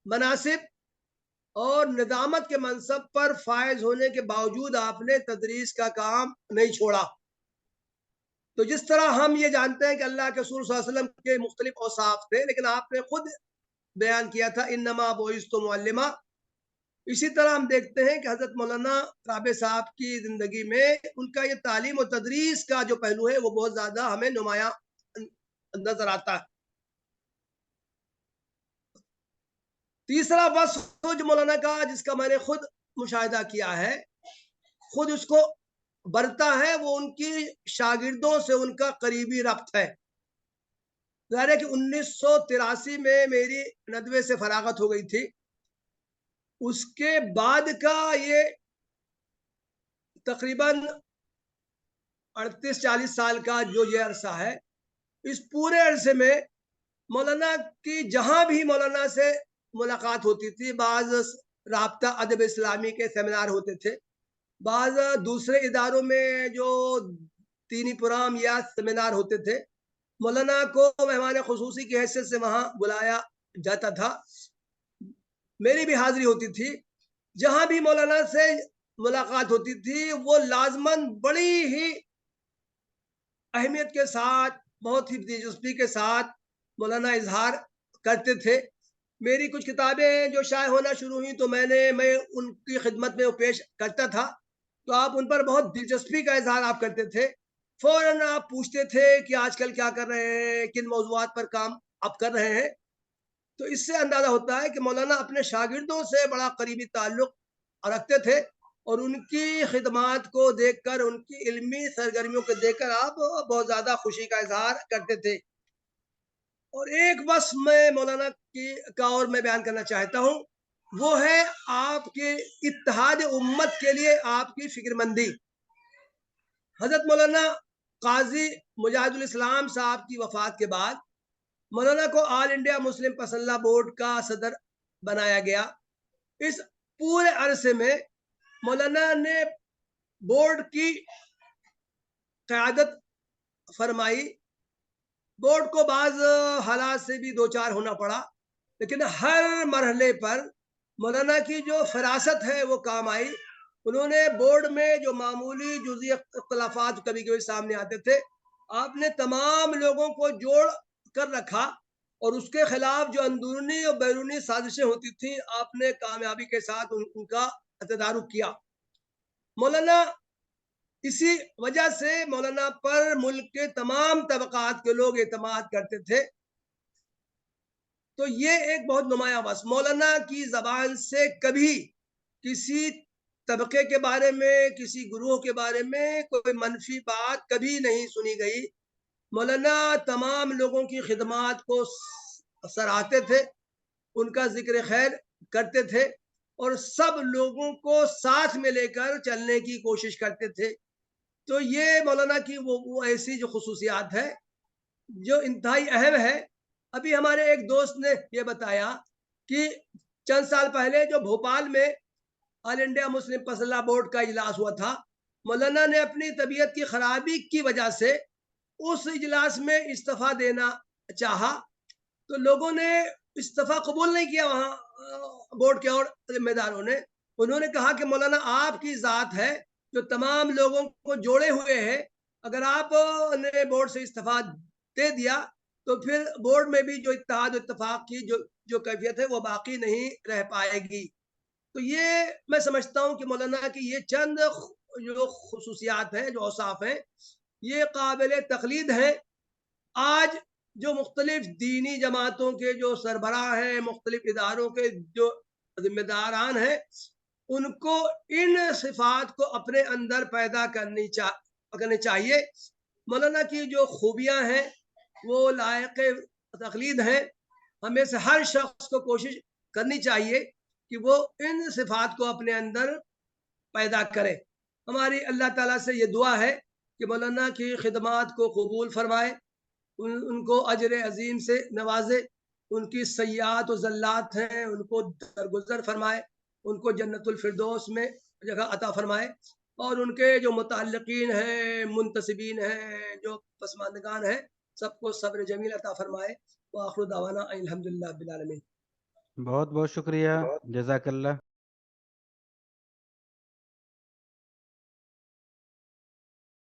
مناصب اور ندامت کے منصب پر فائز ہونے کے باوجود آپ نے تدریس کا کام نہیں چھوڑا. تو جس طرح ہم یہ جانتے ہیں کہ اللہ کے رسول صلی اللہ علیہ وسلم کے مختلف اوصاف تھے, لیکن آپ نے خود بیان کیا تھا انما بعثت معلما, اسی طرح ہم دیکھتے ہیں کہ حضرت مولانا رابع صاحب کی زندگی میں ان کا یہ تعلیم و تدریس کا جو پہلو ہے وہ بہت زیادہ ہمیں نمایاں نظر آتا ہے. تیسرا وصف جو مولانا کا, جس کا میں نے خود مشاہدہ کیا ہے, خود اس کو برتا ہے, وہ ان کی شاگردوں سے ان کا قریبی ربط ہے. ظاہر ہے کہ 1983 میں میری ندوے سے فراغت ہو گئی تھی. اس کے بعد کا یہ تقریباً 38-40 سال کا جو یہ عرصہ ہے, اس پورے عرصے میں مولانا کی جہاں بھی مولانا سے ملاقات ہوتی تھی, بعض رابطہ ادب اسلامی کے سیمینار ہوتے تھے, بعض دوسرے اداروں میں جو دینی پروگرام یا سیمینار ہوتے تھے, مولانا کو مہمان خصوصی کی حیثیت سے وہاں بلایا جاتا تھا. میری بھی حاضری ہوتی تھی. جہاں بھی مولانا سے ملاقات ہوتی تھی وہ لازماً بڑی ہی اہمیت کے ساتھ, بہت ہی دلچسپی کے ساتھ مولانا اظہار کرتے تھے. میری کچھ کتابیں جو شائع ہونا شروع ہوئی تو میں ان کی خدمت میں وہ پیش کرتا تھا, تو آپ ان پر بہت دلچسپی کا اظہار آپ کرتے تھے. فوراً آپ پوچھتے تھے کہ آج کل کیا کر رہے ہیں, کن موضوعات پر کام آپ کر رہے ہیں. تو اس سے اندازہ ہوتا ہے کہ مولانا اپنے شاگردوں سے بڑا قریبی تعلق رکھتے تھے, اور ان کی خدمات کو دیکھ کر, ان کی علمی سرگرمیوں کو دیکھ کر آپ بہت زیادہ خوشی کا اظہار کرتے تھے. اور ایک وصف میں مولانا کا اور میں بیان کرنا چاہتا ہوں, وہ ہے آپ کے اتحاد امت کے لیے آپ کی فکر مندی. حضرت مولانا قاضی مجاہد الاسلام صاحب کی وفات کے بعد مولانا کو آل انڈیا مسلم پسندہ بورڈ کا صدر بنایا گیا. اس پورے عرصے میں مولانا نے بورڈ کی قیادت فرمائی. بورڈ کو بعض حالات سے بھی دوچار ہونا پڑا، لیکن ہر مرحلے پر مولانا کی جو فراست ہے وہ کام آئی. انہوں نے بورڈ میں جو معمولی جزئی اختلافات کبھی کبھی سامنے آتے تھے، آپ نے تمام لوگوں کو جوڑ کر رکھا اور اس کے خلاف جو اندرونی اور بیرونی سازشیں ہوتی تھیں آپ نے کامیابی کے ساتھ ان کا تدارک کیا. مولانا اسی وجہ سے مولانا پر ملک کے تمام طبقات کے لوگ اعتماد کرتے تھے. تو یہ ایک بہت نمایاں بات. مولانا کی زبان سے کبھی کسی طبقے کے بارے میں، کسی گروہ کے بارے میں کوئی منفی بات کبھی نہیں سنی گئی. مولانا تمام لوگوں کی خدمات کو سراہتے تھے، ان کا ذکر خیر کرتے تھے اور سب لوگوں کو ساتھ میں لے کر چلنے کی کوشش کرتے تھے. تو یہ مولانا کی وہ ایسی جو خصوصیات ہے جو انتہائی اہم ہے. ابھی ہمارے ایک دوست نے یہ بتایا کہ چند سال پہلے جو بھوپال میں آل انڈیا مسلم پسندہ بورڈ کا اجلاس ہوا تھا، مولانا نے اپنی طبیعت کی خرابی کی وجہ سے اس اجلاس میں استعفیٰ دینا چاہا، تو لوگوں نے استعفیٰ قبول نہیں کیا. وہاں بورڈ کے اور ذمہ داروں نے انہوں نے کہا کہ مولانا آپ کی ذات ہے جو تمام لوگوں کو جوڑے ہوئے ہے، اگر آپ نے بورڈ سے استعفیٰ دے دیا تو پھر بورڈ میں بھی جو اتحاد و اتفاق کی جو کیفیت ہے وہ باقی نہیں رہ پائے گی. تو یہ میں سمجھتا ہوں کہ مولانا کی یہ چند جو خصوصیات ہیں، جو اوصاف ہیں، یہ قابل تقلید ہیں. آج جو مختلف دینی جماعتوں کے جو سربراہ ہیں، مختلف اداروں کے جو ذمہ داران ہیں، ان کو ان صفات کو اپنے اندر پیدا کرنی چاہیے. مولانا کی جو خوبیاں ہیں وہ لائق تقلید ہیں. ہمیں سے ہر شخص کو کوشش کرنی چاہیے کہ وہ ان صفات کو اپنے اندر پیدا کرے. ہماری اللہ تعالیٰ سے یہ دعا ہے کہ مولانا کی خدمات کو قبول فرمائے، ان کو اجر عظیم سے نوازے، ان کی سیئات و زلات ہیں ان کو درگزر فرمائے، ان کو جنت الفردوس میں جگہ عطا فرمائے، اور ان کے جو متعلقین ہیں، منتسبین ہیں، جو پسماندگان ہیں، سب کو صبر جمیل عطا فرمائے. وآخر دعوانا الحمدللہ رب العالمین. بہت بہت شکریہ، جزاک اللہ.